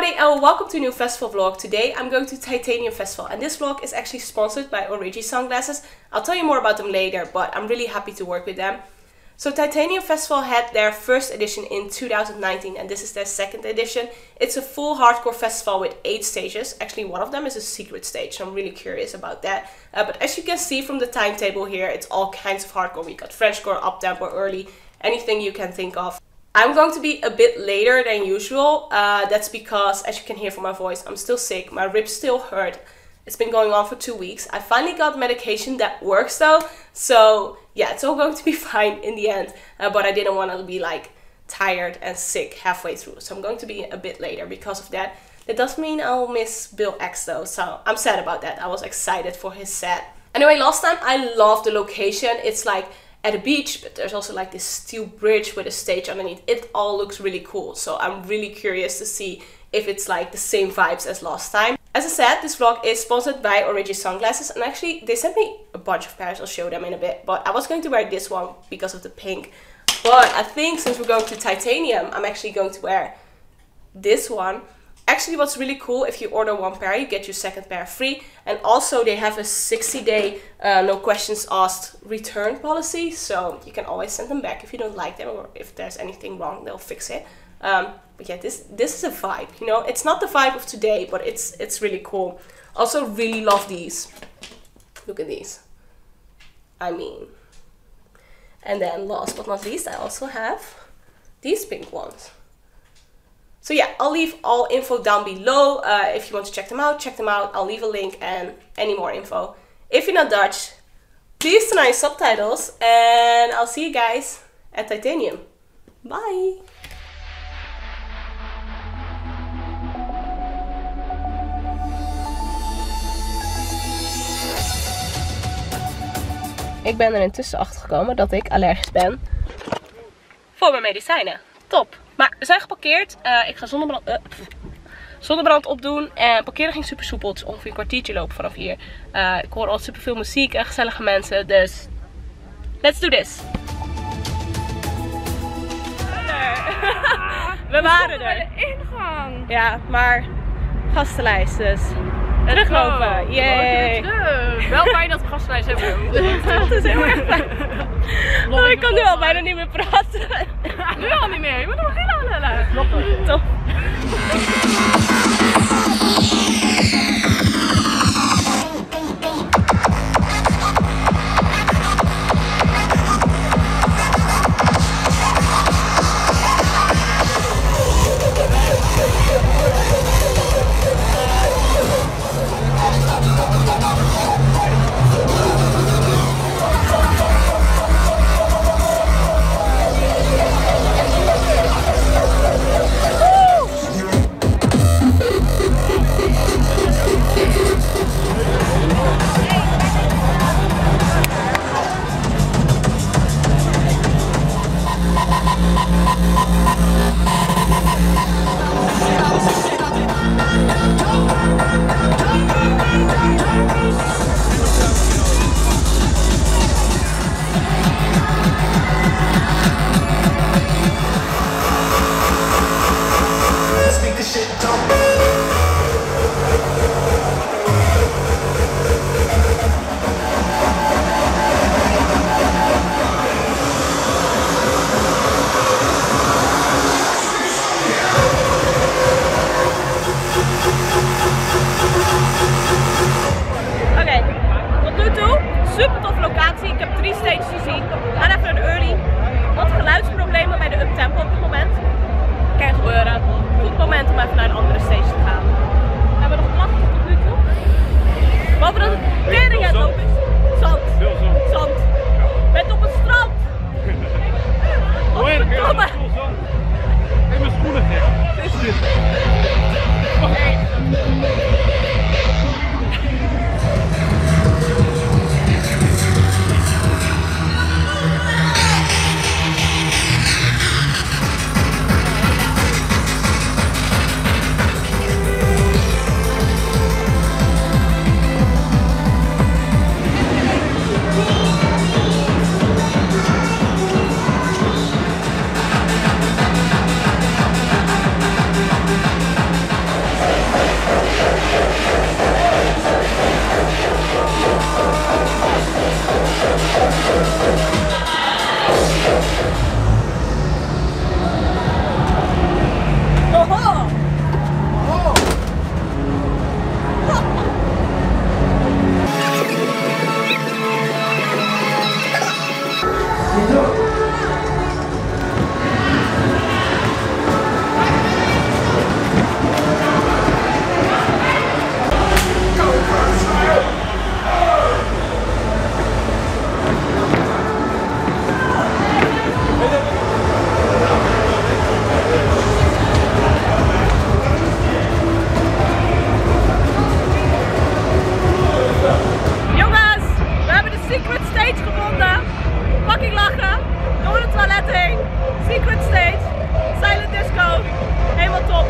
everybody and welcome to a new festival vlog. Today I'm going to Titanium Festival and this vlog is actually sponsored by Origi sunglasses. I'll tell you more about them later, but I'm really happy to work with them. So Titanium Festival had their first edition in 2019 and this is their second edition. It's a full hardcore festival with 8 stages. Actually one of them is a secret stage, so I'm really curious about that. But as you can see from the timetable here, it's all kinds of hardcore. We got Frenchcore, up-tempo, early, anything you can think of. I'm going to be a bit later than usual. That's because, as you can hear from my voice, I'm still sick. My ribs still hurt. It's been going on for 2 weeks. I finally got medication that works though. So yeah, it's all going to be fine in the end. But I didn't want to be like tired and sick halfway through. So I'm going to be a bit later because of that. That does mean I'll miss Bill X though. So I'm sad about that. I was excited for his set. Anyway, last time I loved the location. It's like at a beach, but there's also like this steel bridge with a stage underneath. It all looks really cool, so I'm really curious to see if it's like the same vibes as last time. As I said, this vlog is sponsored by Origi sunglasses, and actually they sent me a bunch of pairs. I'll show them in a bit, but I was going to wear this one because of the pink, but I think since we're going to Titanium, I'm actually going to wear this one. Actually, what's really cool, if you order 1 pair, you get your second pair free. And also they have a 60-day no questions asked return policy. So you can always send them back if you don't like them or if there's anything wrong, they'll fix it. But yeah, this is a vibe, you know. It's not the vibe of today, but it's really cool. Also really love these. Look at these. I mean. And then last but not least, I also have these pink ones. So yeah, I'll leave all info down below. If you want to check them out, check them out. I'll leave a link and any more info. If you're not Dutch, please turn on your subtitles. And I'll see you guys at Titanium. Bye! Ik ben er intussen achter gekomen dat ik allergisch ben voor mijn medicijnen. Top! Maar we zijn geparkeerd. Ik ga zonnebrand opdoen. En parkeren ging super soepel. Het is ongeveer een kwartiertje lopen vanaf hier. Ik hoor al super veel muziek en gezellige mensen. Dus let's do this. We waren er. De ingang. Ja, maar gastenlijst dus. Teruglopen. Yay. Wel fijn dat we gastenlijst hebben. Dat is heel erg fijn. Oh, ik kan nu al bijna niet meer praten. Nu al niet meer. Je moet nog geen aanhellen. Top. Super tof locatie. Ik heb 3 stages gezien. We gaan even naar de early. Wat geluidsproblemen bij de uptempo op dit moment. Kan gebeuren. Goed moment om even naar een andere stage te gaan. We hebben nog klachten tot nu toe. Behalve dat het tering aan het lopen is. Zand. Veel zand. Zand. Bent op het strand. Hoe heet het? Veel zand. Ik mijn schoenen gek. stage gevonden. Fucking lachen. Door het toilet heen. Secret stage. Silent disco. Helemaal top.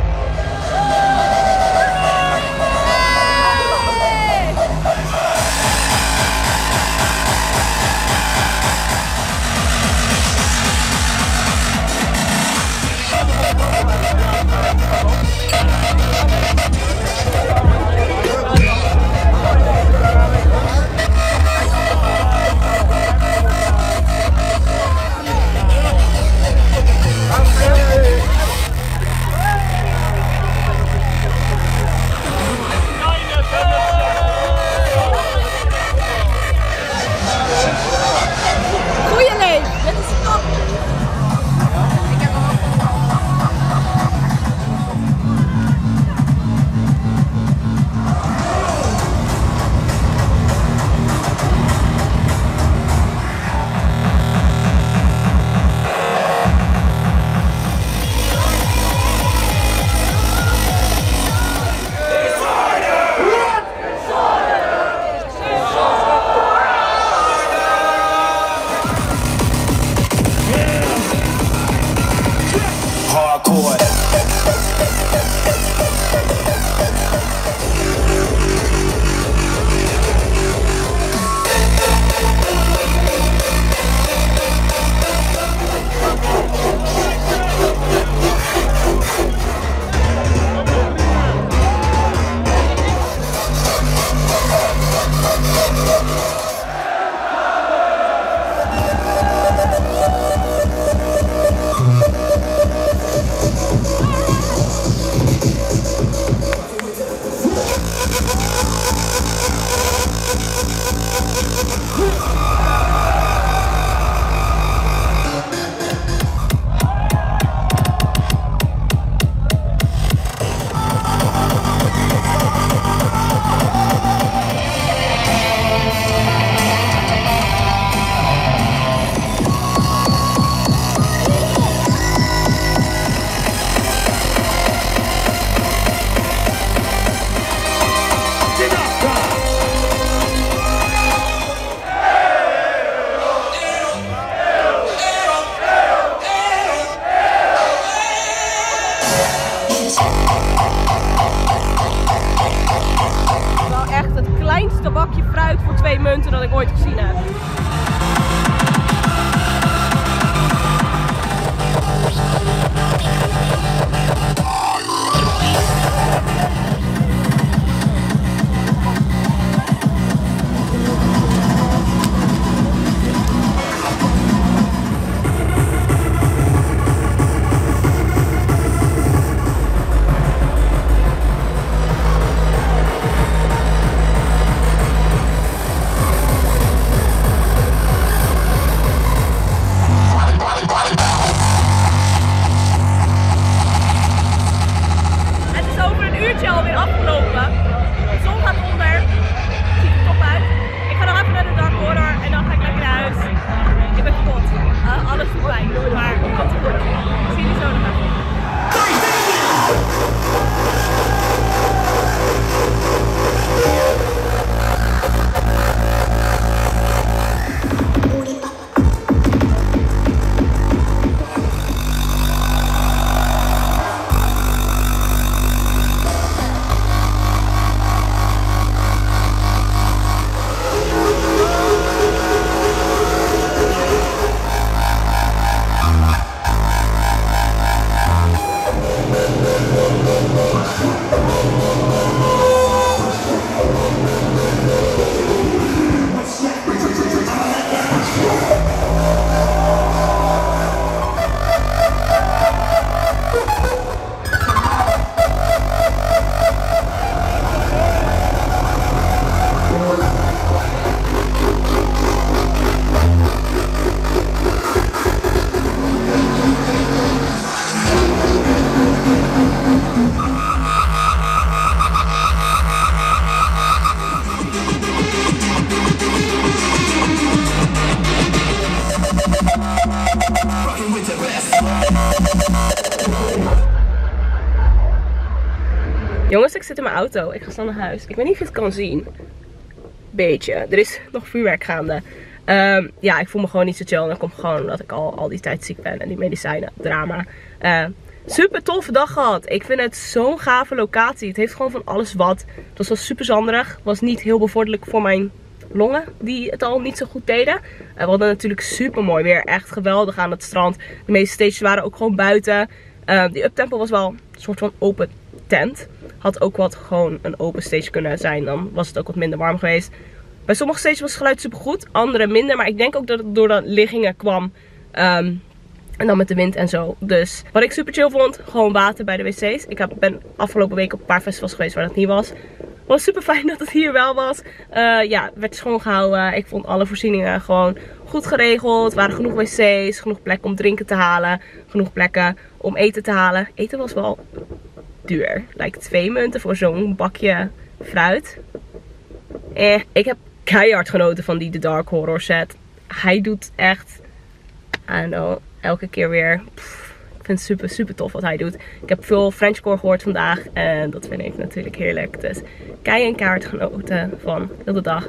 Bakje fruit voor 2 munten dat ik ooit gezien heb. Jongens, ik zit in mijn auto. Ik ga snel naar huis. Ik weet niet of je het kan zien. Beetje. Er is nog vuurwerk gaande. Ja, ik voel me gewoon niet zo chill. En dat komt gewoon omdat ik al die tijd ziek ben. En die medicijnen, drama. Super toffe dag gehad. Ik vind het zo'n gave locatie. Het heeft gewoon van alles wat. Het was wel super zanderig. Was niet heel bevorderlijk voor mijn longen. Die het al niet zo goed deden. We hadden natuurlijk super mooi weer. Echt geweldig aan het strand. De meeste stages waren ook gewoon buiten. Die uptempo was wel een soort van open tent. Had ook wat gewoon een open stage kunnen zijn. Dan was het ook wat minder warm geweest. Bij sommige stages was het geluid super goed. Andere minder. Maar ik denk ook dat het door de liggingen kwam. En dan met de wind en zo. Dus wat ik super chill vond. Gewoon water bij de wc's. Ik ben afgelopen week op een paar festivals geweest waar dat niet was. Het was super fijn dat het hier wel was. Ja, het werd schoongehouden. Ik vond alle voorzieningen gewoon goed geregeld. Er waren genoeg wc's. Genoeg plekken om drinken te halen. Genoeg plekken om eten te halen. Eten was wel duur. Like 2 munten voor zo'n bakje fruit. Ik heb keihard genoten van die The Dark Horror set. Hij doet echt, I don't know, elke keer weer. Ik vind het super, super tof wat hij doet. Ik heb veel Frenchcore gehoord vandaag. En dat vind ik natuurlijk heerlijk. Dus keihard genoten van heel de dag.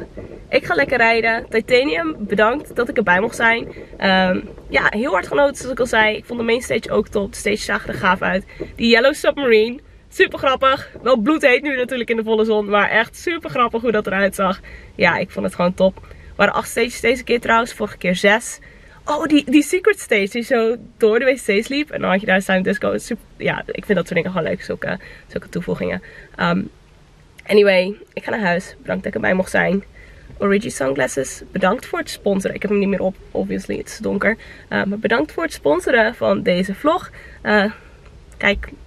Ik ga lekker rijden. Titanium, bedankt dat ik erbij mocht zijn. Ja, heel hard genoten zoals ik al zei. Ik vond de main stage ook top. De stage zagen er gaaf uit. Die Yellow Submarine. Super grappig. Wel bloedheet nu natuurlijk in de volle zon. Maar echt super grappig hoe dat eruit zag. Ja, ik vond het gewoon top. Er waren 8 stages deze keer trouwens. Vorige keer 6. Oh, die secret stage die zo door de wc's liep. En dan had je daar Silent Disco. Super, ja, ik vind dat soort dingen gewoon leuk. Zulke toevoegingen. Anyway, ik ga naar huis. Bedankt dat ik erbij mocht zijn. Origi Sunglasses, bedankt voor het sponsoren. Ik heb hem niet meer op, obviously, het is donker. Maar bedankt voor het sponsoren van deze vlog.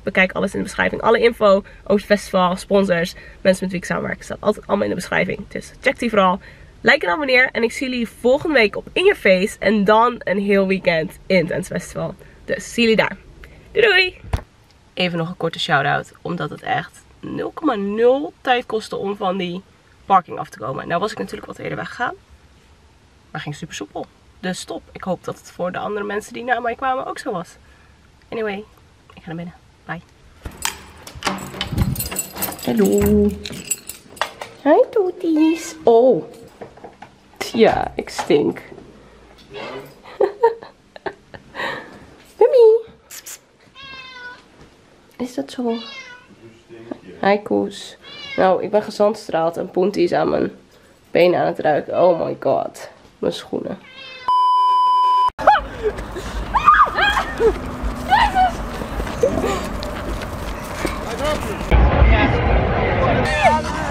Bekijk alles in de beschrijving. Alle info over het festival, sponsors, mensen met wie ik samenwerk, staat altijd allemaal in de beschrijving. Dus check die vooral. Like en abonneer. En ik zie jullie volgende week op In Your Face. En dan een heel weekend in het festival. Dus zie jullie daar. Doei doei! Even nog een korte shout-out. Omdat het echt 0,0 tijd kostte om van die parking af te komen. Nou was ik natuurlijk wat eerder weggegaan. Maar ging super soepel. Dus stop. Ik hoop dat het voor de andere mensen die naar mij kwamen ook zo was. Anyway, ik ga naar binnen. Bye. Hallo. Hi toeties. Oh. Ja, ik stink. Mummy. Is dat zo? Hi Koes. Nou, ik ben gezandstraald en Poentie is aan mijn benen aan het ruiken. Oh my god. Mijn schoenen. Jezus!